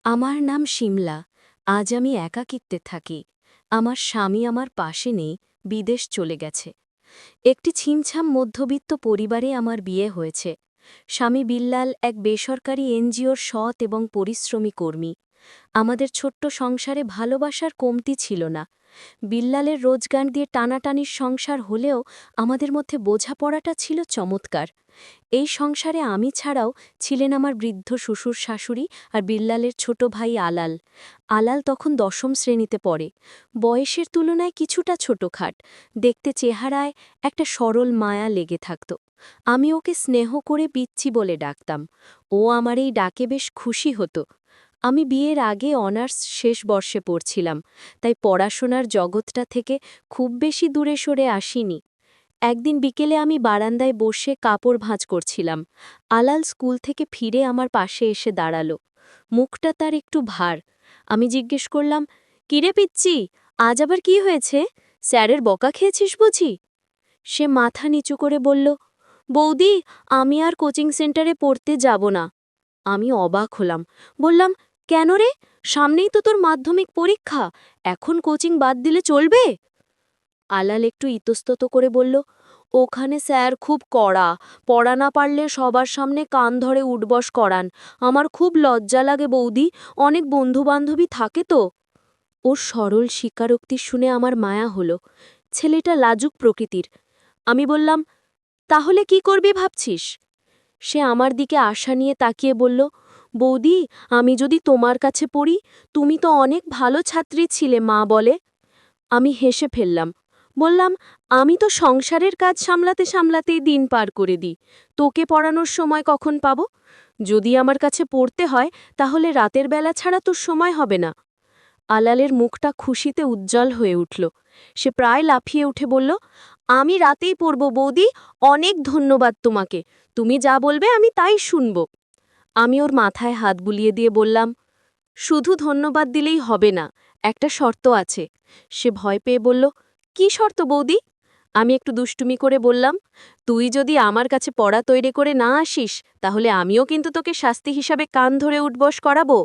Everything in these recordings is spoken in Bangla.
আমার নাম শিমলা। আজ আমি একাকিত্বে থাকি। আমার স্বামী আমার পাশে নেই, বিদেশ চলে গেছে। একটি ছিমছাম মধ্যবিত্ত পরিবারে আমার বিয়ে হয়েছে। স্বামী বিল্লাল এক বেসরকারি এনজিওর সৎ এবং পরিশ্রমী কর্মী। আমাদের ছোট্ট সংসারে ভালোবাসার কমতি ছিল না। বিল্লালের রোজগার দিয়ে টানাটানির সংসার হলেও আমাদের মধ্যে বোঝাপড়াটা ছিল চমৎকার। এই সংসারে আমি ছাড়াও ছিলেন আমার বৃদ্ধ শ্বশুর শাশুড়ি আর বিল্লালের ছোট ভাই আলাল। আলাল তখন দশম শ্রেণীতে পড়ে। বয়সের তুলনায় কিছুটা ছোটখাট, দেখতে চেহারায় একটা সরল মায়া লেগে থাকত। আমি ওকে স্নেহ করে পিচ্চি বলে ডাকতাম। ও আমার এই ডাকে বেশ খুশি হতো। আমি বিয়ের আগে অনার্স শেষ বর্ষে পড়ছিলাম, তাই পড়াশোনার জগৎটা থেকে খুব বেশি দূরে সরে আসিনি। একদিন বিকেলে আমি বারান্দায় বসে কাপড় ভাঁজ করছিলাম। আলাল স্কুল থেকে ফিরে আমার পাশে এসে দাঁড়ালো। মুখটা তার একটু ভার। আমি জিজ্ঞেস করলাম, কিরে পিচ্চি, আজ আবার কি হয়েছে? স্যারের বকা খেয়েছিস বুঝি? সে মাথা নিচু করে বলল, বৌদি, আমি আর কোচিং সেন্টারে পড়তে যাব না। আমি অবাক হলাম। বললাম, কেন রে? সামনেই তো তোর মাধ্যমিক পরীক্ষা, এখন কোচিং বাদ দিলে চলবে? আলাল একটু ইতস্তত করে বলল, ওখানে স্যার খুব কড়া, পড়া না পারলে সবার সামনে কান ধরে উঠবস করান। আমার খুব লজ্জা লাগে বৌদি, অনেক বন্ধুবান্ধবী থাকে তো। ওর সরল স্বীকারোক্তি শুনে আমার মায়া হল। ছেলেটা লাজুক প্রকৃতির। আমি বললাম, তাহলে কি করবি ভাবছিস? সে আমার দিকে আশা নিয়ে তাকিয়ে বলল, বৌদি, আমি যদি তোমার কাছে পড়ি, তুমি তো অনেক ভালো ছাত্রী ছিলে মা বলে। আমি হেসে ফেললাম। বললাম, আমি তো সংসারের কাজ সামলাতে সামলাতেই দিন পার করে দিই। তোকে পড়ানোর সময় কখন পাব? যদি আমার কাছে পড়তে হয়, তাহলে রাতের বেলা ছাড়া তোর সময় হবে না। আলালের মুখটা খুশিতে উজ্জ্বল হয়ে উঠল। সে প্রায় লাফিয়ে উঠে বলল, আমি রাতেই পড়ব বৌদি, অনেক ধন্যবাদ তোমাকে। তুমি যা বলবে আমি তাই শুনব। আমি ওর মাথায় হাত বুলিয়ে দিয়ে বললাম, শুধু ধন্যবাদ দিলেই হবে না, একটা শর্ত আছে। সে ভয় পেয়ে বলল, কি শর্ত বৌদি? আমি একটু দুষ্টুমি করে বললাম, তুই যদি আমার কাছে পড়া তৈরি করে না আসিস, তাহলে আমিও কিন্তু তোকে শাস্তি হিসাবে কান ধরে উঠবস করাবো।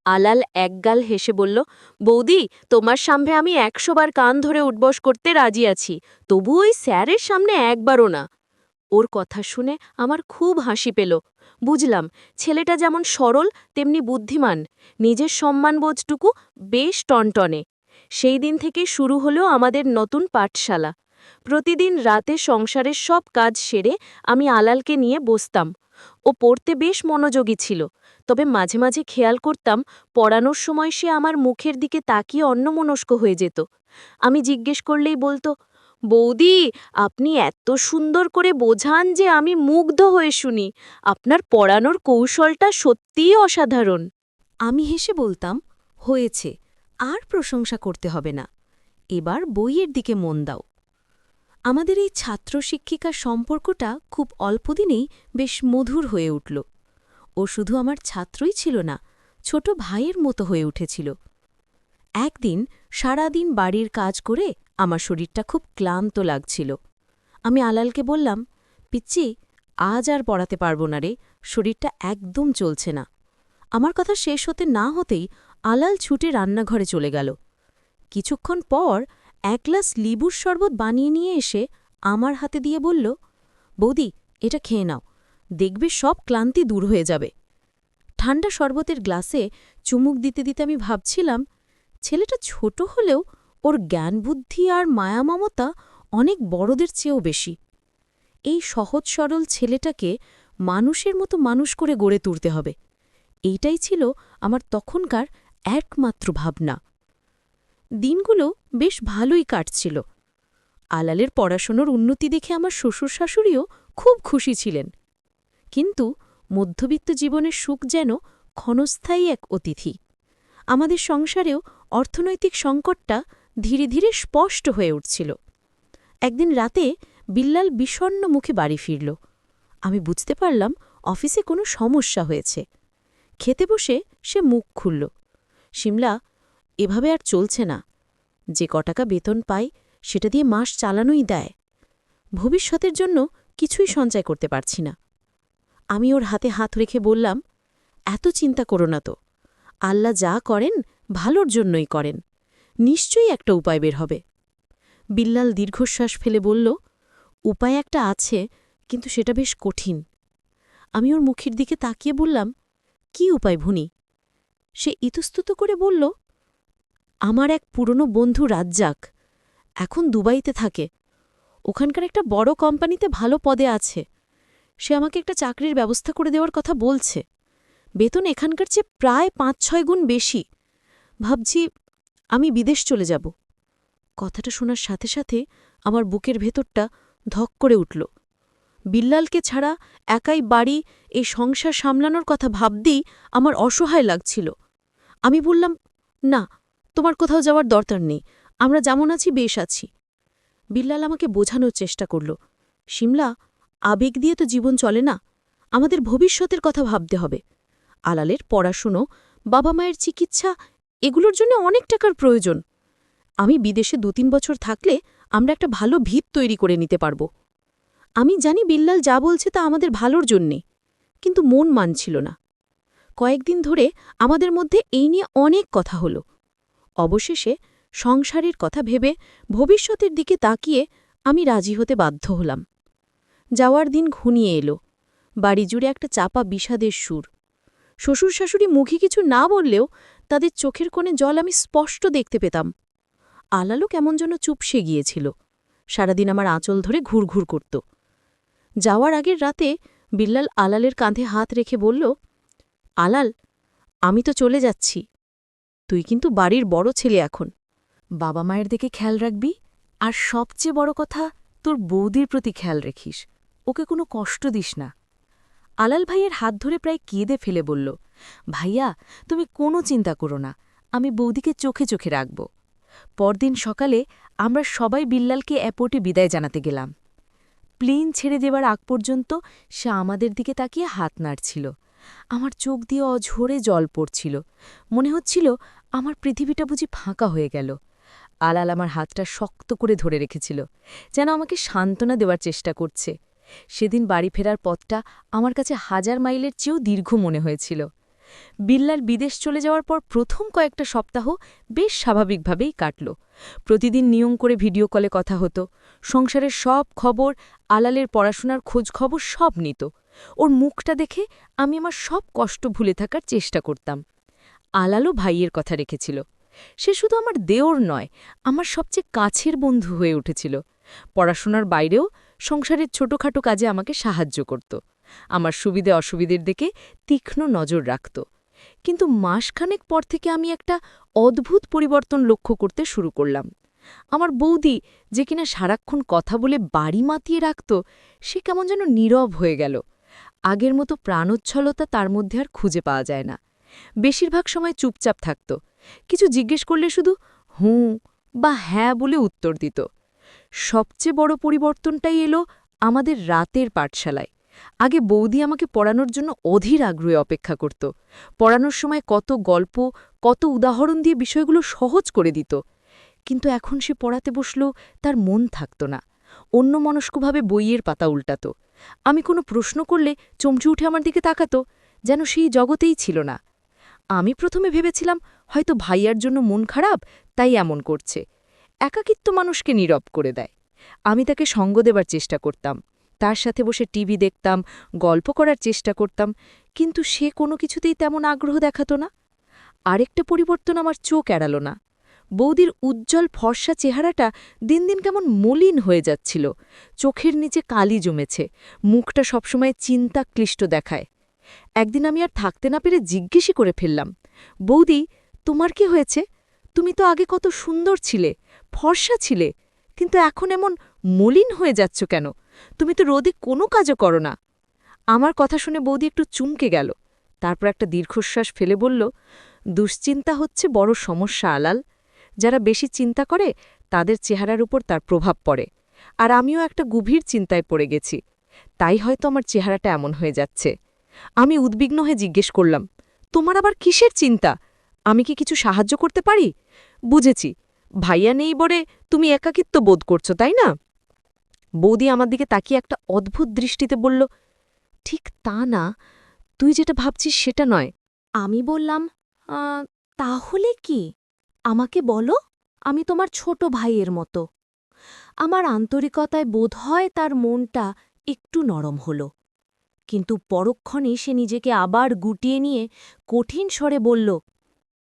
আলাল একগাল হেসে বলল, বৌদি, তোমার সামনে আমি ১০০ বার কান ধরে উঠবস করতে রাজি আছি, তবু ওই স্যারের সামনে একবারও না। ওর কথা শুনে আমার খুব হাসি পেল। বুঝলাম, ছেলেটা যেমন সরল তেমনি বুদ্ধিমান, নিজের সম্মানবোধটুকু বেশ টনটনে। সেই দিন থেকে শুরু হলো আমাদের নতুন পাঠশালা। প্রতিদিন রাতে সংসারের সব কাজ সেরে আমি আলালকে নিয়ে বসতাম। ও পড়তে বেশ মনোযোগী ছিল, তবে মাঝে মাঝে খেয়াল করতাম পড়ানোর সময় সে আমার মুখের দিকে তাকিয়ে অন্যমনস্ক হয়ে যেত। আমি জিজ্ঞেস করলেই বলতো, বৌদি, আপনি এত সুন্দর করে বোঝান যে আমি মুগ্ধ হয়ে শুনি। আপনার পড়ানোর কৌশলটা সত্যিই অসাধারণ। আমি হেসে বলতাম, হয়েছে, আর প্রশংসা করতে হবে না। এবার বইয়ের দিকে মন দাও। আমাদের এই ছাত্র শিক্ষিকার সম্পর্কটা খুব অল্পদিনেই বেশ মধুর হয়ে উঠল। ও শুধু আমার ছাত্রই ছিল না, ছোট ভাইয়ের মতো হয়ে উঠেছিল। একদিন সারাদিন বাড়ির কাজ করে আমার শরীরটা খুব ক্লান্ত লাগছিল। আমি আলালকে বললাম, পিচ্চি, আজ আর পড়াতে পারব না রে, শরীরটা একদম চলছে না। আমার কথা শেষ হতে না হতেই আলাল ছুটে রান্নাঘরে চলে গেল। কিছুক্ষণ পর ১ গ্লাস লিবুর শরবত বানিয়ে নিয়ে এসে আমার হাতে দিয়ে বলল, বৌদি, এটা খেয়ে নাও, দেখবে সব ক্লান্তি দূর হয়ে যাবে। ঠান্ডা শরবতের গ্লাসে চুমুক দিতে দিতে আমি ভাবছিলাম, ছেলেটা ছোট হলেও ওর জ্ঞানবুদ্ধি আর মায়া মমতা অনেক বড়দের চেয়েও বেশি। এই সহজ সরল ছেলেটাকে মানুষের মতো মানুষ করে গড়ে তুলতে হবে, এইটাই ছিল আমার তখনকার একমাত্র ভাবনা। দিনগুলো বেশ ভালোই কাটছিল। আলালের পড়াশোনার উন্নতি দেখে আমার শ্বশুর শাশুড়িও খুব খুশি ছিলেন। কিন্তু মধ্যবিত্ত জীবনের সুখ যেন ক্ষণস্থায়ী এক অতিথি। আমাদের সংসারেও অর্থনৈতিক সংকটটা ধীরে ধীরে স্পষ্ট হয়ে উঠছিল। একদিন রাতে বিল্লাল বিষণ্ণ মুখে বাড়ি ফিরল। আমি বুঝতে পারলাম অফিসে কোনো সমস্যা হয়েছে। খেতে বসে সে মুখ খুলল, শিমলা, এভাবে আর চলছে না। যে কটাকা বেতন পাই সেটা দিয়ে মাস চালানোই দেয়। ভবিষ্যতের জন্য কিছুই সঞ্চয় করতে পারছি না। আমি ওর হাতে হাত রেখে বললাম, এত চিন্তা করো না তো, আল্লাহ যা করেন ভালোর জন্যই করেন, নিশ্চয়ই একটা উপায় বের হবে। বিল্লাল দীর্ঘশ্বাস ফেলে বলল, উপায় একটা আছে, কিন্তু সেটা বেশ কঠিন। আমি ওর মুখের দিকে তাকিয়ে বললাম, কি উপায় ভুনি? সে ইতস্তত করে বলল, আমার এক পুরনো বন্ধু রাজ্জাক এখন দুবাইতে থাকে। ওখানকার একটা বড় কোম্পানিতে ভালো পদে আছে। সে আমাকে একটা চাকরির ব্যবস্থা করে দেওয়ার কথা বলছে। বেতন এখানকার চেয়ে প্রায় ৫-৬ গুণ বেশি। ভাবছি আমি বিদেশ চলে যাব। কথাটা শোনার সাথে সাথে আমার বুকের ভেতরটা ধক করে উঠল। বিল্লালকে ছাড়া একাই বাড়ি, এই সংসার সামলানোর কথা ভাবতেই আমার অসহায় লাগছিল। আমি বললাম, না, তোমার কোথাও যাওয়ার দরকার নেই, আমরা যেমন আছি বেশ আছি। বিল্লাল আমাকে বোঝানোর চেষ্টা করল, শিমলা, আবেগ দিয়ে তো জীবন চলে না, আমাদের ভবিষ্যতের কথা ভাবতে হবে। আলালের পড়াশুনো, বাবা মায়ের চিকিৎসা, এগুলোর জন্য অনেক টাকার প্রয়োজন। আমি বিদেশে ২-৩ বছর থাকলে আমরা একটা ভালো ভিত তৈরি করে নিতে পারব। আমি জানি বিল্লাল যা বলছে তা আমাদের ভালোর জন্যে, কিন্তু মন মানছিল না। কয়েকদিন ধরে আমাদের মধ্যে এই নিয়ে অনেক কথা হল। অবশেষে সংসারের কথা ভেবে ভবিষ্যতের দিকে তাকিয়ে আমি রাজি হতে বাধ্য হলাম। যাওয়ার দিন ঘনিয়ে এলো। বাড়ি জুড়ে একটা চাপা বিষাদের সুর। শ্বশুর শাশুড়ি মুখে কিছু না বললেও তাদের চোখের কোণে জল আমি স্পষ্ট দেখতে পেতাম। আলালও কেমন যেন চুপসে গিয়েছিল। সারাদিন আমার আঁচল ধরে ঘুরঘুর করত। যাওয়ার আগের রাতে বিল্লাল আলালের কাঁধে হাত রেখে বলল, আলাল, আমি তো চলে যাচ্ছি। তুই কিন্তু বাড়ির বড় ছেলে এখন। বাবা মায়ের দিকে খেয়াল রাখবি, আর সবচেয়ে বড় কথা, তোর বৌদির প্রতি খেয়াল রেখিস, ওকে কোনো কষ্ট দিস না। আলাল ভাইয়ের হাত ধরে প্রায় কেঁদে ফেলে বলল, ভাইয়া, তুমি কোনো চিন্তা করো না, আমি বৌদিকে চোখে চোখে রাখব। পরদিন সকালে আমরা সবাই বিল্লালকে এয়ারপোর্টে বিদায় জানাতে গেলাম। প্লেন ছেড়ে দেবার আগ পর্যন্ত সে আমাদের দিকে তাকিয়ে হাত নাড়ছিল। আমার চোখ দিয়ে অঝরে জল পড়ছিল। মনে হচ্ছিল আমার পৃথিবীটা বুঝি ফাঁকা হয়ে গেল। আলাল আমার হাতটা শক্ত করে ধরে রেখেছিল, যেন আমাকে সান্ত্বনা দেওয়ার চেষ্টা করছে। সেদিন বাড়ি ফেরার পথটা আমার কাছে ১০০০ মাইলের চেয়েও দীর্ঘ মনে হয়েছিল। বিল্লাল বিদেশ চলে যাওয়ার পর প্রথম কয়েকটা সপ্তাহ বেশ স্বাভাবিকভাবেই কাটল। প্রতিদিন নিয়ম করে ভিডিও কলে কথা হতো। সংসারের সব খবর, আলালের পড়াশোনার খোঁজ খবর সব নিত। ওর মুখটা দেখে আমি আমার সব কষ্ট ভুলে থাকার চেষ্টা করতাম। আলালও ভাইয়ের কথা রেখেছিল। সে শুধু আমার দেওর নয়, আমার সবচেয়ে কাছের বন্ধু হয়ে উঠেছিল। পড়াশোনার বাইরেও সংসারের ছোটখাটো কাজে আমাকে সাহায্য করত। আমার সুবিধে অসুবিধের দিকে তীক্ষ্ণ নজর রাখত। কিন্তু মাসখানেক পর থেকে আমি একটা অদ্ভুত পরিবর্তন লক্ষ্য করতে শুরু করলাম। আমার বৌদি, যে কিনা সারাক্ষণ কথা বলে বাড়ি মাতিয়ে রাখত, সে কেমন যেন নীরব হয়ে গেল। আগের মতো প্রাণোচ্ছলতা তার মধ্যে আর খুঁজে পাওয়া যায় না। বেশিরভাগ সময় চুপচাপ থাকত। কিছু জিজ্ঞেস করলে শুধু হুঁ বা হ্যাঁ বলে উত্তর দিত। সবচেয়ে বড় পরিবর্তনটাই এলো আমাদের রাতের পাঠশালায়। আগে বৌদি আমাকে পড়ানোর জন্য অধীর আগ্রহে অপেক্ষা করত। পড়ানোর সময় কত গল্প, কত উদাহরণ দিয়ে বিষয়গুলো সহজ করে দিত। কিন্তু এখন সে পড়াতে বসল, তার মন থাকত না। অন্যমনস্কভাবে বইয়ের পাতা উল্টাত। আমি কোনো প্রশ্ন করলে চমচে উঠে আমার দিকে তাকাত, যেন সেই জগতেই ছিল না। আমি প্রথমে ভেবেছিলাম হয়তো ভাইয়ার জন্য মন খারাপ, তাই এমন করছে। একাকিত্ব মানুষকে নীরব করে দেয়। আমি তাকে সঙ্গ দেবার চেষ্টা করতাম, তার সাথে বসে টিভি দেখতাম, গল্প করার চেষ্টা করতাম, কিন্তু সে কোনো কিছুতেই তেমন আগ্রহ দেখাত না। আরেকটা পরিবর্তন আমার চোখ এড়াল না। বৌদির উজ্জ্বল ফর্সা চেহারাটা দিন দিন কেমন মলিন হয়ে যাচ্ছিল। চোখের নিচে কালি জমেছে, মুখটা সবসময় চিন্তাক্লিষ্ট দেখায়। একদিন আমি আর থাকতে না পেরে জিজ্ঞেসই করে ফেললাম, বৌদি, তোমার কি হয়েছে? তুমি তো আগে কত সুন্দর ছিলে, ফর্সা ছিলে, কিন্তু এখন এমন মলিন হয়ে যাচ্ছ কেন? তুমি তো রোদে কোনো কাজও করো না। আমার কথা শুনে বৌদি একটু চুমকে গেল। তারপর একটা দীর্ঘশ্বাস ফেলে বলল, দুশ্চিন্তা হচ্ছে বড় সমস্যা আলাল। যারা বেশি চিন্তা করে তাদের চেহারার উপর তার প্রভাব পড়ে। আর আমিও একটা গভীর চিন্তায় পড়ে গেছি, তাই হয়তো আমার চেহারাটা এমন হয়ে যাচ্ছে। আমি উদ্বিগ্ন হয়ে জিজ্ঞেস করলাম, তোমার আবার কিসের চিন্তা? আমি কি কিছু সাহায্য করতে পারি? বুঝেছি, ভাইয়া নেই বলে তুমি একাকিত্ব বোধ করছো, তাই না? বৌদি আমার দিকে তাকিয়ে একটা অদ্ভুত দৃষ্টিতে বলল, ঠিক তা না, তুই যেটা ভাবছিস সেটা নয়। আমি বললাম, তাহলে কি? আমাকে বলো, আমি তোমার ছোট ভাইয়ের মতো। আমার আন্তরিকতায় বোধ হয় তার মনটা একটু নরম হল, কিন্তু পরক্ষণে সে নিজেকে আবার গুটিয়ে নিয়ে কঠিন স্বরে বলল,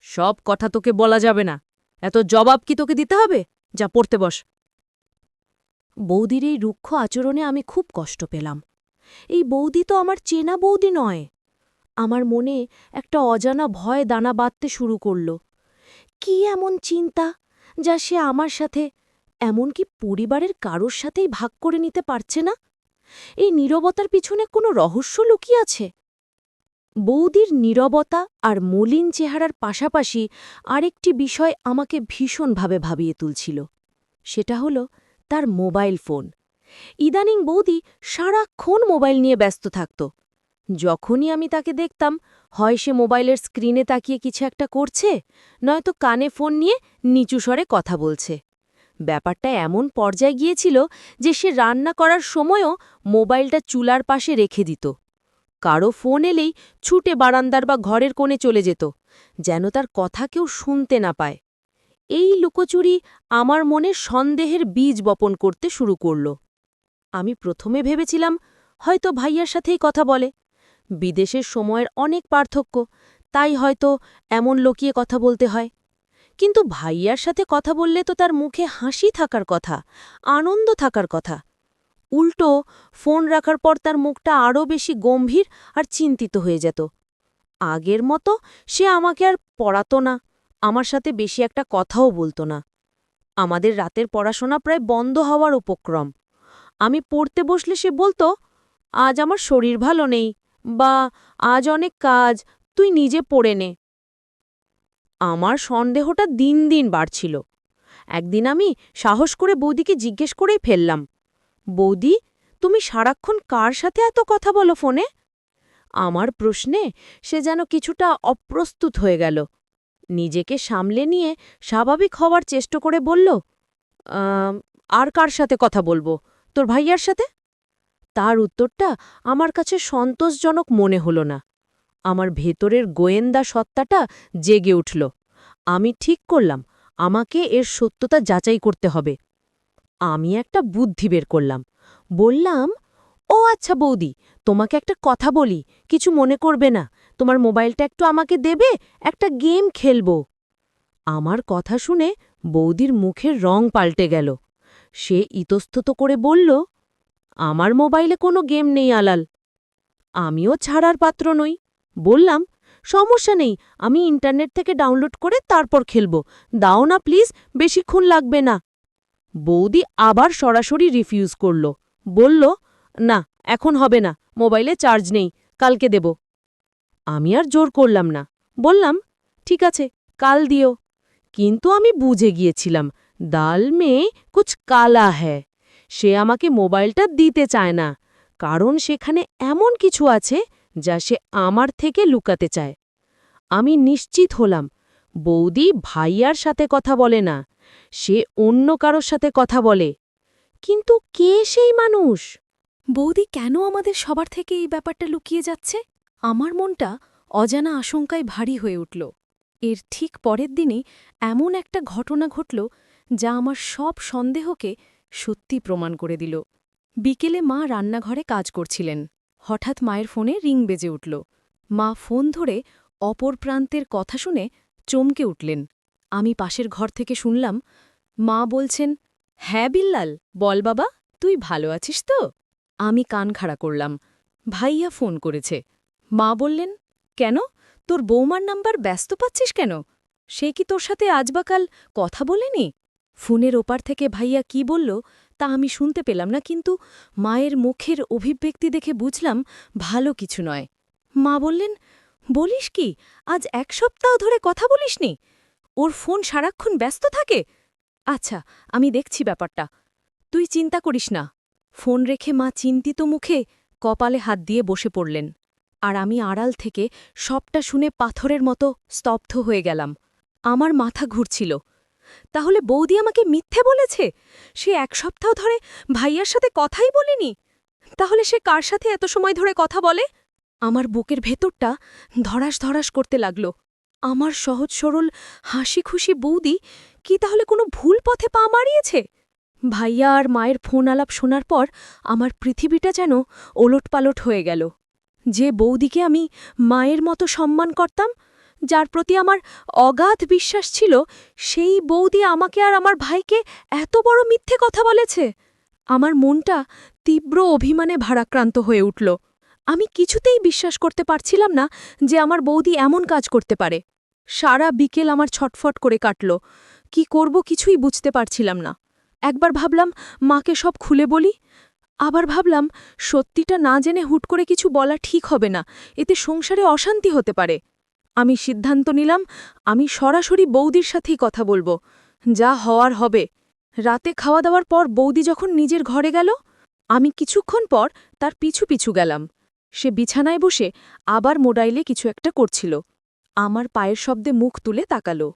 সব কথা তোকে বলা যাবে না। এত জবাব কি তোকে দিতে হবে? যা পড়তে বস। বৌদির এই রুক্ষ আচরণে আমি খুব কষ্ট পেলাম। এই বৌদি তো আমার চেনা বৌদি নয়। আমার মনে একটা অজানা ভয় দানা বাঁধতে শুরু করল। কি এমন চিন্তা যা সে আমার সাথে, এমনকি পরিবারের কারোর সাথেই ভাগ করে নিতে পারছে না? এই নীরবতার পিছনে কোনো রহস্য লুকিয়ে আছে। বৌদির নীরবতা আর মলিন চেহারার পাশাপাশি আরেকটি বিষয় আমাকে ভীষণভাবে ভাবিয়ে তুলছিল। সেটা হল তার মোবাইল ফোন। ইদানিং বৌদি সারাক্ষণ মোবাইল নিয়ে ব্যস্ত থাকত। যখনই আমি তাকে দেখতাম, হয় সে মোবাইলের স্ক্রিনে তাকিয়ে কিছু একটা করছে, নয়তো কানে ফোন নিয়ে নিচু স্বরে কথা বলছে। ব্যাপারটা এমন পর্যায়ে গিয়েছিল যে সে রান্না করার সময়ও মোবাইলটা চুলার পাশে রেখে দিত। কারো ফোন এলেই ছুটে বারান্দার বা ঘরের কোণে চলে যেত, যেন তার কথা কেউ শুনতে না পায়। এই লুকোচুরি আমার মনে সন্দেহের বীজ বপন করতে শুরু করল। আমি প্রথমে ভেবেছিলাম হয়তো ভাইয়ার সাথেই কথা বলে। বিদেশের সময়ের অনেক পার্থক্য, তাই হয়তো এমন লুকিয়ে কথা বলতে হয়। কিন্তু ভাইয়ার সাথে কথা বললে তো তার মুখে হাসি থাকার কথা, আনন্দ থাকার কথা। উল্টো ফোন রাখার পর তার মুখটা আরও বেশি গম্ভীর আর চিন্তিত হয়ে যেত। আগের মতো সে আমাকে আর পড়াতো না, আমার সাথে বেশি একটা কথাও বলতো না। আমাদের রাতের পড়াশোনা প্রায় বন্ধ হওয়ার উপক্রম। আমি পড়তে বসলে সে বলতো, আজ আমার শরীর ভালো নেই, বা আজ অনেক কাজ, তুই নিজে পড়ে নে। আমার সন্দেহটা দিন দিন বাড়ছিল। একদিন আমি সাহস করে বৌদিকে জিজ্ঞেস করেই ফেললাম, বৌদি, তুমি সারাক্ষণ কার সাথে এত কথা বলো ফোনে? আমার প্রশ্নে সে যেন কিছুটা অপ্রস্তুত হয়ে গেল। নিজেকে সামলে নিয়ে স্বাভাবিক হওয়ার চেষ্টা করে বলল, "আম, আর কার সাথে কথা বলবো? তোর ভাইয়ার সাথে?" তার উত্তরটা আমার কাছে সন্তোষজনক মনে হল না। আমার ভেতরের গোয়েন্দা সত্তাটা জেগে উঠল। আমি ঠিক করলাম আমাকে এর সত্যতা যাচাই করতে হবে। আমি একটা বুদ্ধি বের করলাম। বললাম, ও আচ্ছা বৌদি, তোমাকে একটা কথা বলি, কিছু মনে করবে না। তোমার মোবাইলটা একটু আমাকে দেবে, একটা গেম খেলব। আমার কথা শুনে বৌদির মুখের রং পাল্টে গেল। সে ইতস্তত করে বলল, আমার মোবাইলে কোনো গেম নেই আলাল। আমিও ছাড়ার পাত্র নই। বললাম, সমস্যা নেই, আমি ইন্টারনেট থেকে ডাউনলোড করে তারপর খেলব। দাও না প্লিজ, বেশিক্ষণ লাগবে না। বৌদি আবার সরাসরি রিফিউজ করল। বলল, না, এখন হবে না, মোবাইলে চার্জ নেই, কালকে দেব। আমি আর জোর করলাম না। বললাম, ঠিক আছে, কাল দিও। কিন্তু আমি বুঝে গিয়েছিলাম, দাল মেয়ে কুছ কালা হ্যায়। সে আমাকে মোবাইলটা দিতে চায় না, কারণ সেখানে এমন কিছু আছে যা সে আমার থেকে লুকাতে চায়। আমি নিশ্চিত হলাম, বৌদি ভাইয়ার সাথে কথা বলে না, সে অন্য কারোর সাথে কথা বলে। কিন্তু কে সেই মানুষ? বৌদি কেন আমাদের সবার থেকে এই ব্যাপারটা লুকিয়ে যাচ্ছে? আমার মনটা অজানা আশঙ্কায় ভারী হয়ে উঠল। এর ঠিক পরের দিনই এমন একটা ঘটনা ঘটল যা আমার সব সন্দেহকে সত্যি প্রমাণ করে দিল। বিকেলে মা রান্নাঘরে কাজ করছিলেন। হঠাৎ মায়ের ফোনে রিং বেজে উঠল। মা ফোন ধরে অপর প্রান্তের কথা শুনে চমকে উঠলেন। আমি পাশের ঘর থেকে শুনলাম, মা বলছেন, হ্যাঁ বিল্লাল, বল বাবা, তুই ভালো আছিস তো? আমি কান খাড়া করলাম। ভাইয়া ফোন করেছে। মা বললেন, কেন, তোর বৌমার নাম্বার ব্যস্ত পাচ্ছিস কেন? সে কি তোর সাথে আজ বা কাল কথা বলেনি? ফোনের ওপার থেকে ভাইয়া কি বলল তা আমি শুনতে পেলাম না, কিন্তু মায়ের মুখের অভিব্যক্তি দেখে বুঝলাম ভালো কিছু নয়। মা বললেন, বলিস কি, আজ 1 সপ্তাহ ধরে কথা বলিসনি? ওর ফোন সারাক্ষণ ব্যস্ত থাকে? আচ্ছা, আমি দেখছি ব্যাপারটা, তুই চিন্তা করিস না। ফোন রেখে মা চিন্তিত মুখে কপালে হাত দিয়ে বসে পড়লেন, আর আমি আড়াল থেকে সবটা শুনে পাথরের মতো স্তব্ধ হয়ে গেলাম। আমার মাথা ঘুরছিল। তাহলে বৌদি আমাকে মিথ্যে বলেছে? সে 1 সপ্তাহ ধরে ভাইয়ার সাথে কথাই বলেনি? তাহলে সে কার সাথে এত সময় ধরে কথা বলে? আমার বুকের ভেতরটা ধড়াস ধড়াস করতে লাগল। আমার সহজ সরল হাসি খুশি বৌদি কি তাহলে কোনো ভুল পথে পা মারিয়েছে? ভাইয়া আর মায়ের ফোন আলাপ শোনার পর আমার পৃথিবীটা যেন ওলটপালট হয়ে গেল। যে বৌদিকে আমি মায়ের মতো সম্মান করতাম, যার প্রতি আমার অগাধ বিশ্বাস ছিল, সেই বৌদি আমাকে আর আমার ভাইকে এত বড় মিথ্যে কথা বলেছে। আমার মনটা তীব্র অভিমানে ভারাক্রান্ত হয়ে উঠল। আমি কিছুতেই বিশ্বাস করতে পারছিলাম না যে আমার বৌদি এমন কাজ করতে পারে। সারা বিকেল আমার ছটফট করে কাটল। কি করব কিছুই বুঝতে পারছিলাম না। একবার ভাবলাম মাকে সব খুলে বলি, আবার ভাবলাম সত্যিটা না জেনে হুট করে কিছু বলা ঠিক হবে না, এতে সংসারে অশান্তি হতে পারে। আমি সিদ্ধান্ত নিলাম আমি সরাসরি বৌদির সাথেই কথা বলবো, যা হওয়ার হবে। রাতে খাওয়া দাওয়ার পর বৌদি যখন নিজের ঘরে গেল, আমি কিছুক্ষণ পর তার পিছু পিছু গেলাম। সে বিছানায় বসে আবার মোবাইলে কিছু একটা করছিল। আমার পায়ের শব্দে মুখ তুলে তাকালো।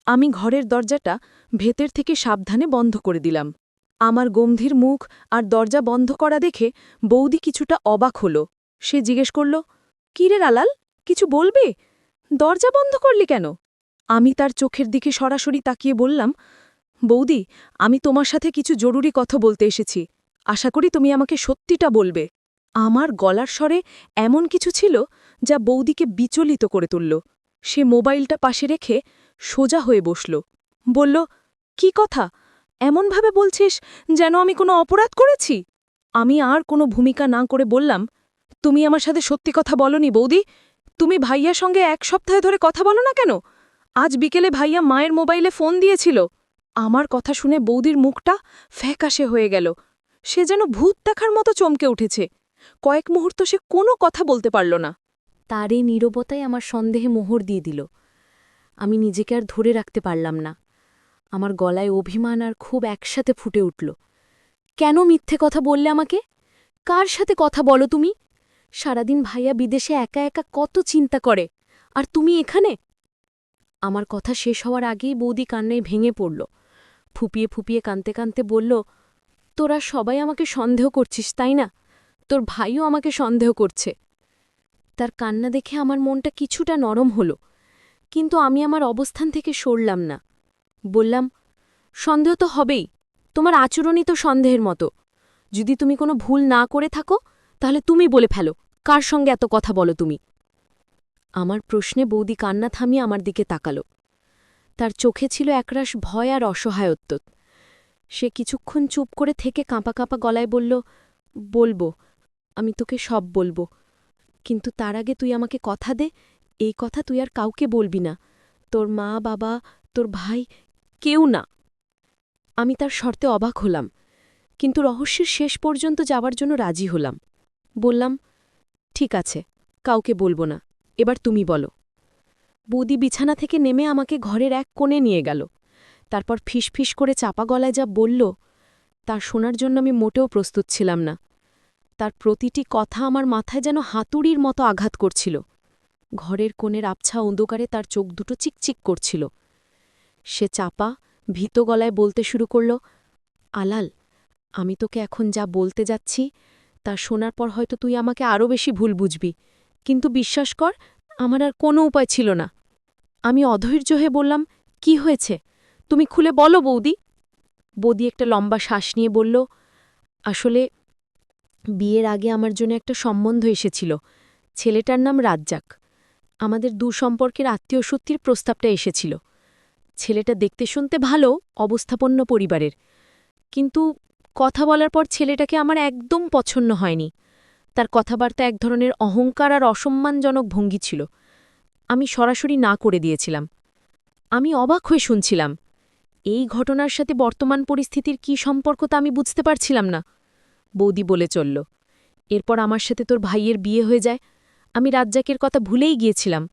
আমি ঘরের দরজাটা ভেতর থেকে সাবধানে বন্ধ করে দিলাম। আমার গম্ভীর মুখ আর দরজা বন্ধ করা দেখে বৌদি কিছুটা অবাক হল। সে জিজ্ঞেস করল, "কি রে আলাল, কিছু বলবে? দরজা বন্ধ করলি কেন?" আমি তার চোখের দিকে সরাসরি তাকিয়ে বললাম, "বৌদি, আমি তোমার সাথে কিছু জরুরি কথা বলতে এসেছি। আশা করি তুমি আমাকে সত্যিটা বলবে।" আমার গলার স্বরে এমন কিছু ছিল যা বৌদিকে বিচলিত করে তুলল। সে মোবাইলটা পাশে রেখে সোজা হয়ে বসল। বলল, "কি কথা? এমনভাবে বলছিস যেন আমি কোনো অপরাধ করেছি?" আমি আর কোনো ভূমিকা না করে বললাম, "তুমি আমার সাথে সত্যি কথা বলনি বৌদি। তুমি ভাইয়ার সঙ্গে 1 সপ্তাহ ধরে কথা বলো না কেন? আজ বিকেলে ভাইয়া মায়ের মোবাইলে ফোন দিয়েছিল।" আমার কথা শুনে বৌদির মুখটা ফ্যাকাশে হয়ে গেল। সে যেন ভূত দেখার মতো চমকে উঠেছে। কয়েক মুহূর্ত সে কোনো কথা বলতে পারল না। তার এই নীরবতাই আমার সন্দেহে মোহর দিয়ে দিল। আমি নিজেকে আর ধরে রাখতে পারলাম না। আমার গলায় অভিমান আর খুব একসাথে ফুটে উঠল। কেন মিথ্যে কথা বললে আমাকে? কার সাথে কথা বলো তুমি? সারাদিন ভাইয়া বিদেশে একা একা কত চিন্তা করে, আর তুমি এখানে? আমার কথা শেষ হওয়ার আগেই বৌদি কান্নায় ভেঙে পড়ল। ফুপিয়ে ফুপিয়ে কানতে কানতে বলল, "তোরা সবাই আমাকে সন্দেহ করছিস, তাই না? তোর ভাইও আমাকে সন্দেহ করছে।" তার কান্না দেখে আমার মনটা কিছুটা নরম হল, কিন্তু আমি আমার অবস্থান থেকে সরলাম না। বললাম, "সন্দেহ তো হবেই, তোমার আচরণই তো সন্দেহের মতো। যদি তুমি কোনো ভুল না করে থাকো, তাহলে তুমি বলে ফেলো, কার সঙ্গে এত কথা বলো তুমি?" আমার প্রশ্নে বৌদি কান্না থামিয়ে আমার দিকে তাকালো। তার চোখে ছিল একরাশ ভয় আর অসহায়ত্ব। সে কিছুক্ষণ চুপ করে থেকে কাঁপা কাঁপা গলায় বলল, "বলবো, আমি তোকে সব বলবো। কিন্তু তার আগে তুই আমাকে কথা দে, এই কথা তুই আর কাউকে বলবি না। তোর মা, বাবা, তোর ভাই, কেউ না।" আমি তার শর্তে অবাক হলাম, কিন্তু রহস্যের শেষ পর্যন্ত যাওয়ার জন্য রাজি হলাম। বললাম, "ঠিক আছে, কাউকে বলবো না। এবার তুমি বলো।" বৌদি বিছানা থেকে নেমে আমাকে ঘরের এক কোণে নিয়ে গেল। তারপর ফিসফিস করে চাপা গলায় যা বলল, তার শোনার জন্য আমি মোটেও প্রস্তুত ছিলাম না। তার প্রতিটি কথা আমার মাথায় যেন হাতুড়ির মতো আঘাত করছিল। ঘরের কোণের আবছা অন্ধকারে তার চোখ দুটো চিকচিক করছিল। সে চাপা, ভীত গলায় বলতে শুরু করল, "আলাল, আমি তোকে এখন যা বলতে যাচ্ছি তা শোনার পর হয়তো তুই আমাকে আরও বেশি ভুল বুঝবি, কিন্তু বিশ্বাস কর, আমার আর কোনো উপায় ছিল না।" আমি অধৈর্য হয়ে বললাম, "কি হয়েছে? তুমি খুলে বলো বৌদি।" বৌদি একটা লম্বা শ্বাস নিয়ে বলল, "আসলে বিয়ের আগে আমার জন্য একটা সম্বন্ধ এসেছিল। ছেলেটার নাম রাজ্জাক। আমাদের সম্পর্কের আত্মীয়সূত্তির প্রস্তাবটা এসেছিল। ছেলেটা দেখতে শুনতে ভালো, অবস্থাপন্ন পরিবারের। কিন্তু কথা বলার পর ছেলেটাকে আমার একদম পছন্দ হয়নি। তার কথাবার্তা এক ধরনের অহংকার আর অসম্মানজনক ভঙ্গি ছিল। আমি সরাসরি না করে দিয়েছিলাম। আমি অবাক হয়ে শুনছিলাম। এই ঘটনার সাথে বর্তমান পরিস্থিতির কী সম্পর্ক তা আমি বুঝতে পারছিলাম না। বৌদি বলে চলল, "এরপর আমার সাথে তোর ভাইয়ের বিয়ে হয়ে যায়। আমি রাজ্জাকের কথা ভুলেই গিয়েছিলাম।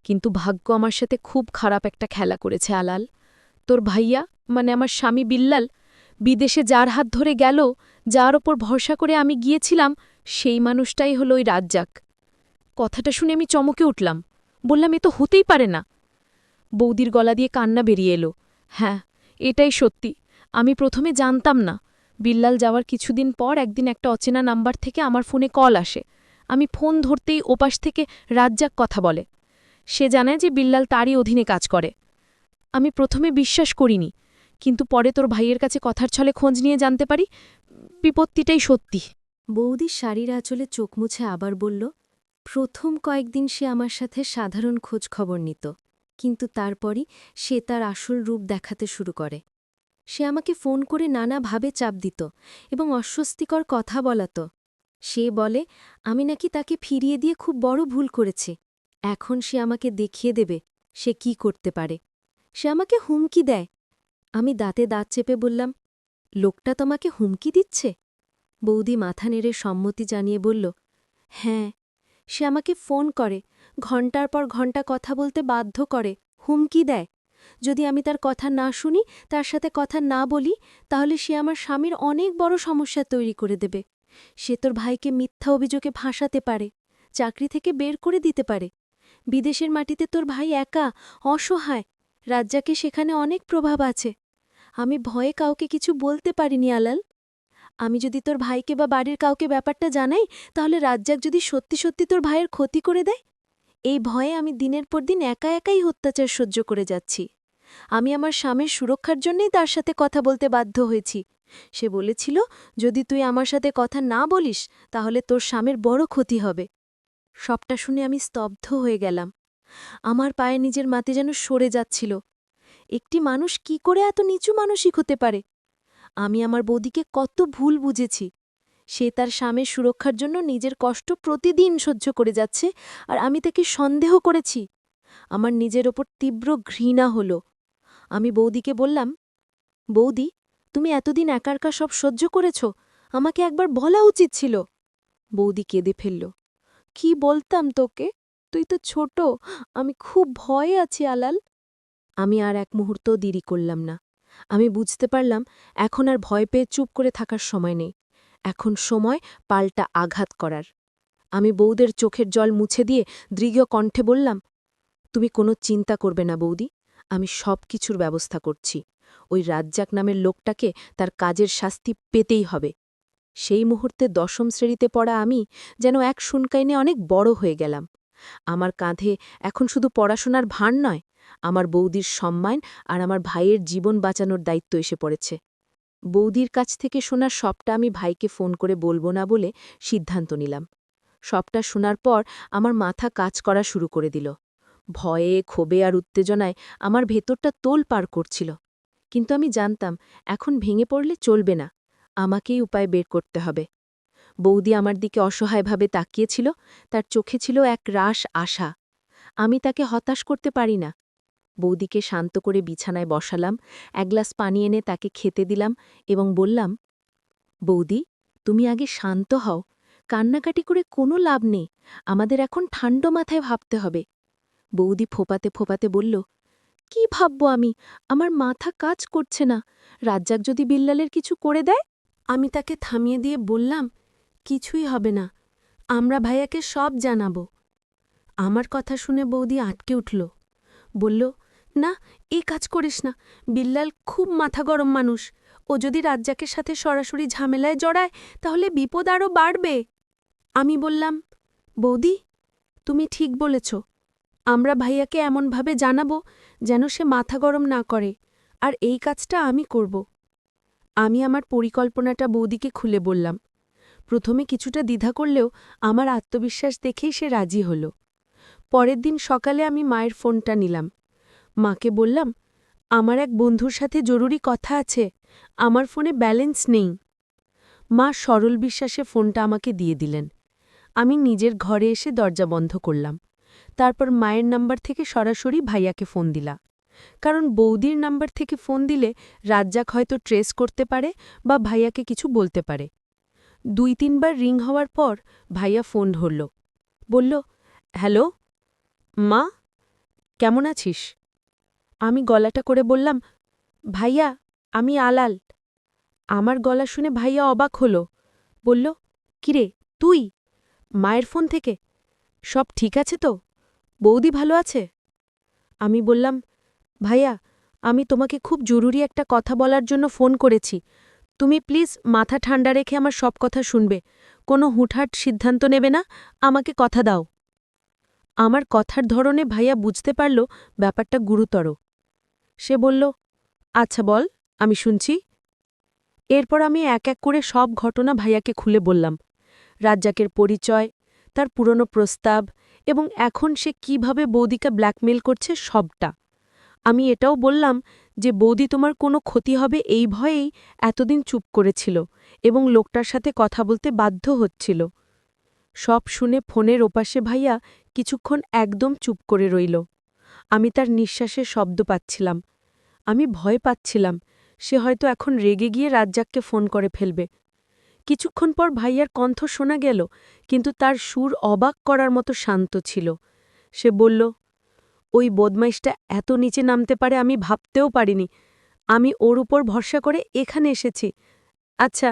কিন্তু ভাগ্য আমার সাথে খুব খারাপ একটা খেলা করেছে আলাল। তোর ভাইয়া, মানে আমার স্বামী বিল্লাল, বিদেশে যার হাত ধরে গেল, যার ওপর ভরসা করে আমি গিয়েছিলাম, সেই মানুষটাই হলো ওই রাজ্জাক।" কথাটা শুনে আমি চমকে উঠলাম। বললাম, "এ তো হতেই পারে না।" বৌদির গলা দিয়ে কান্না বেরিয়ে এলো। "হ্যাঁ, এটাই সত্যি। আমি প্রথমে জানতাম না। বিল্লাল যাওয়ার কিছুদিন পর একদিন একটা অচেনা নাম্বার থেকে আমার ফোনে কল আসে। আমি ফোন ধরতেই ওপাশ থেকে রাজ্জাক কথা বলে। সে জানায় যে বিল্লাল তারই অধীনে কাজ করে। আমি প্রথমে বিশ্বাস করিনি, কিন্তু পরে তোর ভাইয়ের কাছে কথার ছলে খোঁজ নিয়ে জানতে পারি বিপত্তিটাই সত্যি। বৌদি শাড়ির আঁচলে চোখ মুছে আবার বলল, প্রথম কয়েকদিন সে আমার সাথে সাধারণ খোঁজ খবর নিত, কিন্তু তারপরই সে তার আসল রূপ দেখাতে শুরু করে। সে আমাকে ফোন করে নানাভাবে চাপ দিত এবং অস্বস্তিকর কথা বলাত। সে বলে আমি নাকি তাকে ফিরিয়ে দিয়ে খুব বড় ভুল করেছি। এখন সে আমাকে দেখিয়ে দেবে সে কি করতে পারে। সে আমাকে হুমকি দেয়। আমি দাঁতে দাঁত চেপে বললাম, লোকটা তোমাকে হুমকি দিচ্ছে? বৌদি মাথা নেড়ে সম্মতি জানিয়ে বলল, হ্যাঁ, সে আমাকে ফোন করে, ঘণ্টার পর ঘণ্টা কথা বলতে বাধ্য করে, হুমকি দেয়। যদি আমি তার কথা না শুনি, তার সাথে কথা না বলি, তাহলে সে আমার স্বামীর অনেক বড় সমস্যা তৈরি করে দেবে। সে তোর ভাইকে মিথ্যা অভিযোগে ফাঁসাতে পারে, চাকরি থেকে বের করে দিতে পারে। বিদেশের মাটিতে তোর ভাই একা, অসহায়। রাজ্জাকে সেখানে অনেক প্রভাব আছে। আমি ভয়ে কাউকে কিছু বলতে পারিনি আলাল। আমি যদি তোর ভাইকে বা বাড়ির কাউকে ব্যাপারটা জানাই, তাহলে রাজ্জাক যদি সত্যি সত্যি তোর ভাইয়ের ক্ষতি করে দেয়। এই ভয়ে আমি দিনের পর দিন একা একাই অত্যাচার সহ্য করে যাচ্ছি। আমি আমার স্বামীর সুরক্ষার জন্যই তার সাথে কথা বলতে বাধ্য হয়েছি। সে বলেছিল, যদি তুই আমার সাথে কথা না বলিস, তাহলে তোর স্বামীর বড় ক্ষতি হবে। সবটা শুনে আমি স্তব্ধ হয়ে গেলাম। আমার পায়ে নিজের মাটি যেন সরে যাচ্ছিল। একটি মানুষ কি করে এত নিচু মানসিক হতে পারে? আমি আমার বৌদিকে কত ভুল বুঝেছি। সে তার স্বামীর সুরক্ষার জন্য নিজের কষ্ট প্রতিদিন সহ্য করে যাচ্ছে, আর আমি তাকে সন্দেহ করেছি। আমার নিজের ওপর তীব্র ঘৃণা হল। আমি বৌদিকে বললাম, বৌদি, তুমি এতদিন একা একা সব সহ্য করেছ, আমাকে একবার বলা উচিত ছিল। বৌদি কেঁদে ফেলল। কি বলতাম তোকে? তুই তো ছোট, আমি খুব ভয়ে আছি আলাল। আমি আর এক মুহূর্ত দেরি করলাম না। আমি বুঝতে পারলাম এখন আর ভয় পেয়ে চুপ করে থাকার সময় নেই। এখন সময় পাল্টা আঘাত করার। আমি বৌদের চোখের জল মুছে দিয়ে দৃঢ় কণ্ঠে বললাম, তুমি কোনো চিন্তা করবে না বৌদি, আমি সব কিছুর ব্যবস্থা করছি। ওই রাজ্জাক নামের লোকটাকে তার কাজের শাস্তি পেতেই হবে। সেই মুহূর্তে ১০ম শ্রেণীতে পড়া আমি যেন এক শুনকাইনে অনেক বড় হয়ে গেলাম। আমার কাঁধে এখন শুধু পড়াশোনার ভার নয়, আমার বৌদির সম্মান আর আমার ভাইয়ের জীবন বাঁচানোর দায়িত্ব এসে পড়েছে। বৌদির কাছ থেকে শোনা সবটা আমি ভাইকে ফোন করে বলবো না বলে সিদ্ধান্ত নিলাম। সবটা শোনার পর আমার মাথা কাজ করা শুরু করে দিল। ভয়ে, ক্ষোভে আর উত্তেজনায় আমার ভেতরটা তোলপাড় করছিল। কিন্তু আমি জানতাম এখন ভেঙে পড়লে চলবে না, আমাকেই উপায় বের করতে হবে। বৌদি আমার দিকে অসহায়ভাবে তাকিয়েছিল, তার চোখে ছিল এক রাশ আশা। আমি তাকে হতাশ করতে পারি না। বৌদিকে শান্ত করে বিছানায় বসালাম, এক গ্লাস পানি এনে তাকে খেতে দিলাম এবং বললাম, বৌদি, তুমি আগে শান্ত হও, কান্নাকাটি করে কোনো লাভ নেই, আমাদের এখন ঠান্ডা মাথায় ভাবতে হবে। বৌদি ফোপাতে ফোপাতে বলল, কি ভাবব আমি, আমার মাথা কাজ করছে না, রাজ্জাক যদি বিল্লালের কিছু করে দেয়? আমি তাকে থামিয়ে দিয়ে বললাম, কিছুই হবে না, আমরা ভাইয়াকে সব জানাব। আমার কথা শুনে বৌদি আটকে উঠল, বলল, না, এই কাজ করিস না, বিল্লাল খুব মাথা গরম মানুষ, ও যদি রাজ্জাকের সাথে সরাসরি ঝামেলায় জড়ায় তাহলে বিপদ আরও বাড়বে। আমি বললাম, বৌদি, তুমি ঠিক বলেছ, আমরা ভাইয়াকে এমনভাবে জানাব যেন সে মাথা গরম না করে, আর এই কাজটা আমি করব। আমি আমার পরিকল্পনাটা বৌদিকে খুলে বললাম। প্রথমে কিছুটা দ্বিধা করলেও আমার আত্মবিশ্বাস দেখেই সে রাজি হল। পরের দিন সকালে আমি মায়ের ফোনটা নিলাম। মাকে বললাম, আমার এক বন্ধুর সাথে জরুরি কথা আছে, আমার ফোনে ব্যালেন্স নেই। মা সরল বিশ্বাসে ফোনটা আমাকে দিয়ে দিলেন। আমি নিজের ঘরে এসে দরজা বন্ধ করলাম। তারপর মায়ের নাম্বার থেকে সরাসরি ভাইয়াকে ফোন দিলা, কারণ বৌদির নাম্বার থেকে ফোন দিলে রাজ্জাক হয়তো ট্রেস করতে পারে বা ভাইয়াকে কিছু বলতে পারে। ২-৩ বার রিং হওয়ার পর ভাইয়া ফোন ধরল, বলল, হ্যালো মা, কেমন আছিস? আমি গলাটা করে বললাম, ভাইয়া, আমি আলাল। আমার গলা শুনে ভাইয়া অবাক হল, বলল, কিরে তুই, মায়ের ফোন থেকে? সব ঠিক আছে তো? বৌদি ভালো আছে? আমি বললাম, ভাইয়া, আমি তোমাকে খুব জরুরি একটা কথা বলার জন্য ফোন করেছি, তুমি প্লিজ মাথা ঠান্ডা রেখে আমার সব কথা শুনবে, কোনো হুটহাট সিদ্ধান্ত নেবে না, আমাকে কথা দাও। আমার কথার ধরনে ভাইয়া বুঝতে পারল ব্যাপারটা গুরুতর। সে বলল, আচ্ছা বল, আমি শুনছি। এরপর আমি এক এক করে সব ঘটনা ভাইয়াকে খুলে বললাম। রাজ্জাকের পরিচয়, তার পুরনো প্রস্তাব এবং এখন সে কিভাবে বৌদিকে ব্ল্যাকমেল করছে সবটা। আমি এটাও বললাম যে বৌদি তোমার কোনো ক্ষতি হবে এই ভয়েই এতদিন চুপ করেছিল এবং লোকটার সাথে কথা বলতে বাধ্য হচ্ছিল। সব শুনে ফোনের ওপাশে ভাইয়া কিছুক্ষণ একদম চুপ করে রইল। আমি তার নিঃশ্বাসের শব্দ পাচ্ছিলাম। আমি ভয় পাচ্ছিলাম সে হয়তো এখন রেগে গিয়ে রাজ্জাককে ফোন করে ফেলবে। কিছুক্ষণ পর ভাইয়ার কণ্ঠ শোনা গেল, কিন্তু তার সুর অবাক করার মতো শান্ত ছিল। সে বলল, ওই বদমাইশটা এত নিচে নামতে পারে আমি ভাবতেও পারিনি। আমি ওর উপর ভরসা করে এখানে এসেছি। আচ্ছা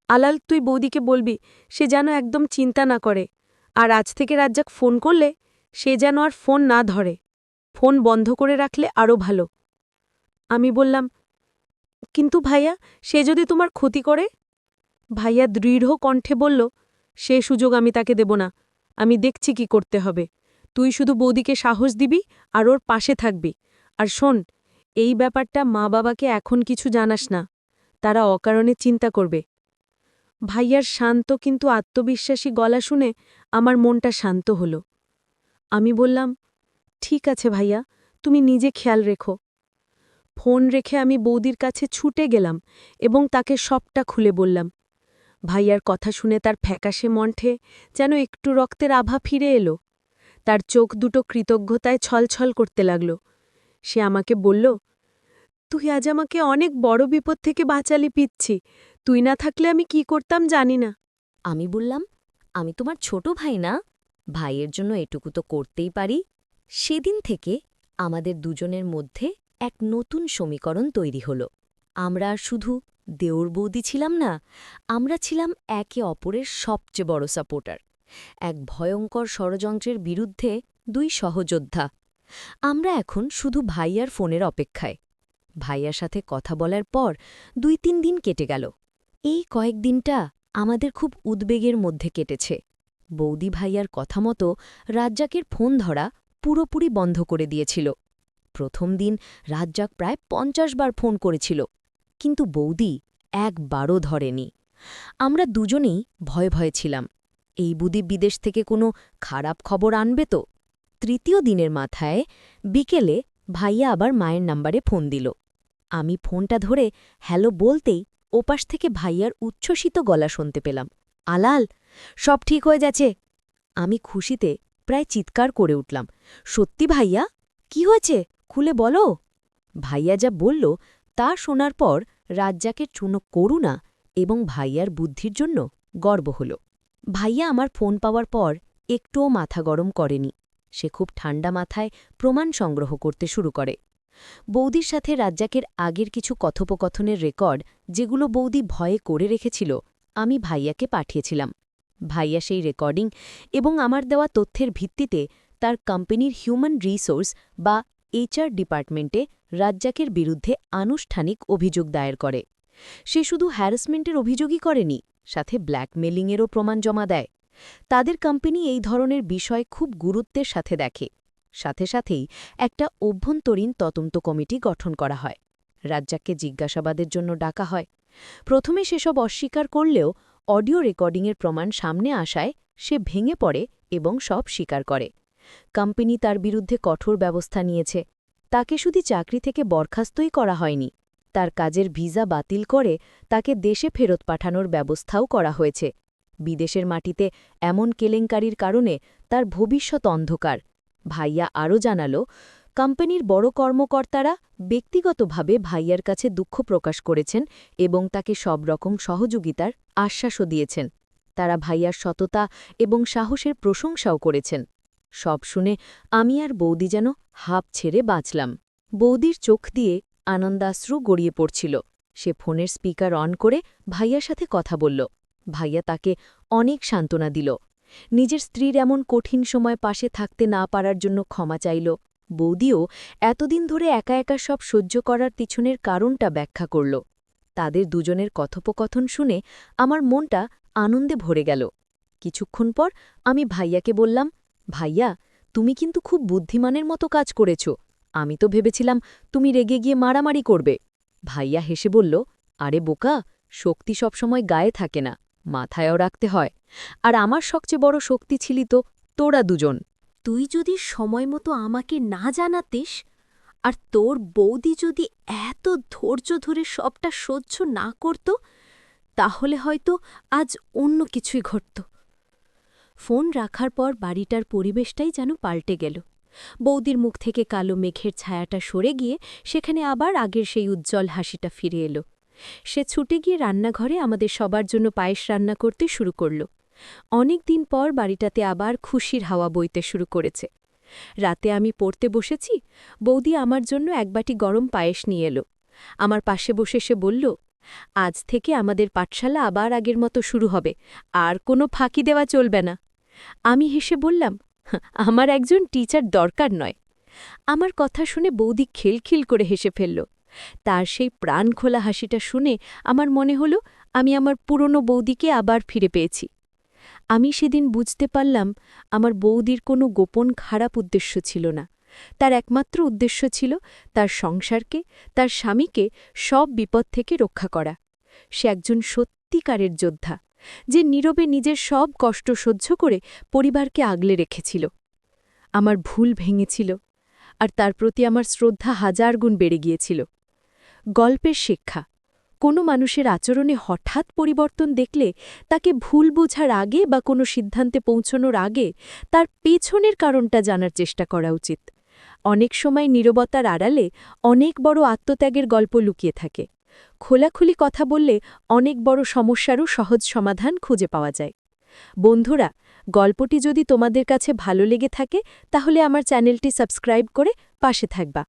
আলাল, তুই বৌদিকে বলবি সে যেন একদম চিন্তা না করে, আর আজ থেকে রাজ্জাক ফোন করলে সে যেন আর ফোন না ধরে। ফোন বন্ধ করে রাখলে আরও ভালো। আমি বললাম, কিন্তু ভাইয়া, সে যদি তোমার ক্ষতি করে? ভাইয়া দৃঢ় কণ্ঠে বলল, সে সুযোগ আমি তাকে দেব না। আমি দেখছি কি করতে হবে। তুই শুধু বৌদিকে সাহস দিবি আর ওর পাশে থাকবি। আর শোন, এই ব্যাপারটা মা বাবাকে এখন কিছু জানাস না, তারা অকারণে চিন্তা করবে। ভাইয়ার শান্ত কিন্তু আত্মবিশ্বাসী গলা শুনে আমার মনটা শান্ত হল। আমি বললাম, ঠিক আছে ভাইয়া, তুমি নিজে খেয়াল রেখো। ফোন রেখে আমি বৌদির কাছে ছুটে গেলাম এবং তাকে সবটা খুলে বললাম। ভাইয়ার কথা শুনে তার ফ্যাকাশে মন্ঠে যেন একটু রক্তের আভা ফিরে এলো। তার চোখ দুটো কৃতজ্ঞতায় ছলছল করতে লাগল। সে আমাকে বলল, তুই আজ আমাকে অনেক বড় বিপদ থেকে বাঁচালি পিচ্ছি। তুই না থাকলে আমি কি করতাম জানি না। আমি বললাম, আমি তোমার ছোট ভাই না? ভাইয়ের জন্য এটুকু তো করতেই পারি। সেদিন থেকে আমাদের দুজনের মধ্যে এক নতুন সমীকরণ তৈরি হল। আমরা আর শুধু দেওর বৌদি ছিলাম না, আমরা ছিলাম একে অপরের সবচেয়ে বড় সাপোর্টার। এক ভয়ঙ্কর ষড়যন্ত্রের বিরুদ্ধে দুই সহযোদ্ধা। আমরা এখন শুধু ভাইয়ার ফোনের অপেক্ষায়। ভাইয়ার সাথে কথা বলার পর ২-৩ দিন কেটে গেল। এই কয়েকদিনটা আমাদের খুব উদ্বেগের মধ্যে কেটেছে। বৌদি ভাইয়ার কথা মতো রাজ্জাকের ফোন ধরা পুরোপুরি বন্ধ করে দিয়েছিল। প্রথম দিন রাজ্জাক প্রায় ৫০ বার ফোন করেছিল, কিন্তু বৌদি একবারও ধরেনি। আমরা দুজনেই ভয়ে ভয়ে ছিলাম, এই বুদি বিদেশ থেকে কোনো খারাপ খবর আনবে তো। তৃতীয় দিনের মাথায় বিকেলে ভাইয়া আবার মায়ের নাম্বারে ফোন দিল। আমি ফোনটা ধরে হ্যালো বলতেই ওপাশ থেকে ভাইয়ার উচ্ছ্বসিত গলা শুনতে পেলাম, আলাল, সব ঠিক হয়ে যাচ্ছে। আমি খুশিতে প্রায় চিৎকার করে উঠলাম, সত্যি ভাইয়া? কি হয়েছে, খুলে বলো। ভাইয়া যা বলল তা শোনার পর রাজ্জাকের চুনো করুণা এবং ভাইয়ার বুদ্ধির জন্য গর্ব হল। ভাইয়া আমার ফোন পাওয়ার পর একটুও মাথা গরম করেনি। সে খুব ঠান্ডা মাথায় প্রমাণ সংগ্রহ করতে শুরু করে। বৌদির সাথে রাজ্জাকের আগের কিছু কথোপকথনের রেকর্ড, যেগুলো বৌদি ভয়ে করে রেখেছিল, আমি ভাইয়াকে পাঠিয়েছিলাম। ভাইয়া সেই রেকর্ডিং এবং আমার দেওয়া তথ্যের ভিত্তিতে তার কোম্পানির হিউম্যান রিসোর্স বা এইচআর ডিপার্টমেন্টে রাজ্জাকের বিরুদ্ধে আনুষ্ঠানিক অভিযোগ দায়ের করে। সে শুধু হ্যারাসমেন্টের অভিযোগই করেনি, সাথে ব্ল্যাকমেলিংয়েরও প্রমাণ জমা দেয়। তাদের কোম্পানি এই ধরনের বিষয় খুব গুরুত্বের সাথে দেখে। সাথে সাথেই একটা অভ্যন্তরীণ তদন্ত কমিটি গঠন করা হয়। রাজ্জাককে জিজ্ঞাসাবাদের জন্য ডাকা হয়। প্রথমে সেসব অস্বীকার করলেও অডিও রেকর্ডিংয়ের প্রমাণ সামনে আসায় সে ভেঙে পড়ে এবং সব স্বীকার করে। কোম্পানি তার বিরুদ্ধে কঠোর ব্যবস্থা নিয়েছে। তাকে শুধু চাকরি থেকে বরখাস্তই করা হয়নি, তার কাজের ভিসা বাতিল করে তাকে দেশে ফেরত পাঠানোর ব্যবস্থাও করা হয়েছে। বিদেশের মাটিতে এমন কেলেঙ্কারির কারণে তার ভবিষ্যৎ অন্ধকার। ভাইয়া আরও জানালো, কোম্পানির বড় কর্মকর্তারা ব্যক্তিগতভাবে ভাইয়ার কাছে দুঃখ প্রকাশ করেছেন এবং তাকে সব রকম সহযোগিতার আশ্বাসও দিয়েছেন। তারা ভাইয়ার সততা এবং সাহসের প্রশংসাও করেছেন। সব শুনে আমি আর বৌদি যেন হাঁপ ছেড়ে বাঁচলাম। বৌদির চোখ দিয়ে আনন্দাশ্রু গড়িয়ে পড়ছিল। সে ফোনের স্পিকার অন করে ভাইয়ার সাথে কথা বলল। ভাইয়া তাকে অনেক সান্ত্বনা দিল। নিজের স্ত্রীর এমন কঠিন সময় পাশে থাকতে না পারার জন্য ক্ষমা চাইল। বৌদিও এতদিন ধরে একা একা সব সহ্য করার পিছনের কারণটা ব্যাখ্যা করল। তাদের দুজনের কথোপকথন শুনে আমার মনটা আনন্দে ভরে গেল। কিছুক্ষণ পর আমি ভাইয়াকে বললাম, ভাইয়া, তুমি কিন্তু খুব বুদ্ধিমানের মতো কাজ করেছ। আমি তো ভেবেছিলাম তুমি রেগে গিয়ে মারামারি করবে। ভাইয়া হেসে বলল, আরে বোকা, শক্তি সবসময় গায়ে থাকে না, মাথায়ও রাখতে হয়। আর আমার সবচেয়ে বড় শক্তি ছিলি তো তোরা দুজন। তুই যদি সময় মতো আমাকে না জানাতিস, আর তোর বৌদি যদি এত ধৈর্য ধরে সবটা সহ্য না করত, তাহলে হয়তো আজ অন্য কিছুই ঘটত। ফোন রাখার পর বাড়িটার পরিবেশটাই যেন পাল্টে গেল। বৌদির মুখ থেকে কালো মেঘের ছায়াটা সরে গিয়ে সেখানে আবার আগের সেই উজ্জ্বল হাসিটা ফিরে এলো। সে ছুটে গিয়ে রান্নাঘরে আমাদের সবার জন্য পায়েস রান্না করতে শুরু করল। অনেক দিন পর বাড়িটাতে আবার খুশির হাওয়া বইতে শুরু করেছে। রাতে আমি পড়তে বসেছি, বৌদি আমার জন্য এক বাটি গরম পায়েস নিয়ে এলো। আমার পাশে বসে সে বলল, আজ থেকে আমাদের পাঠশালা আবার আগের মতো শুরু হবে, আর কোনো ফাঁকি দেওয়া চলবে না। আমি হেসে বললাম, আমার একজন টিচার দরকার নয়। আমার কথা শুনে বৌদি খিলখিল করে হেসে ফেলল। তার সেই প্রাণখোলা হাসিটা শুনে আমার মনে হল আমি আমার পুরনো বৌদিকে আবার ফিরে পেয়েছি। আমি সেদিন বুঝতে পারলাম আমার বৌদির কোনো গোপন খারাপ উদ্দেশ্য ছিল না। তার একমাত্র উদ্দেশ্য ছিল তার সংসারকে, তার স্বামীকে সব বিপদ থেকে রক্ষা করা। সে একজন সত্যিকারের যোদ্ধা, যে নীরবে নিজের সব কষ্ট সহ্য করে পরিবারকে আগলে রেখেছিল। আমার ভুল ভেঙেছিল, আর তার প্রতি আমার শ্রদ্ধা হাজার গুণ বেড়ে গিয়েছিল। গল্পের শিক্ষা: কোনো মানুষের আচরণে হঠাৎ পরিবর্তন দেখলে তাকে ভুল বোঝার আগে বা কোনো সিদ্ধান্তে পৌঁছনোর আগে তার পেছনের কারণটা জানার চেষ্টা করা উচিত। অনেক সময় নীরবতার আড়ালে অনেক বড় আত্মত্যাগের গল্প লুকিয়ে থাকে। খোলাখুলি কথা বললে অনেক বড় সমস্যারও সহজ সমাধান খুঁজে পাওয়া যায়। বন্ধুরা, গল্পটি যদি তোমাদের কাছে ভালো লেগে থাকে তাহলে আমার চ্যানেলটি সাবস্ক্রাইব করে পাশে থাকবা।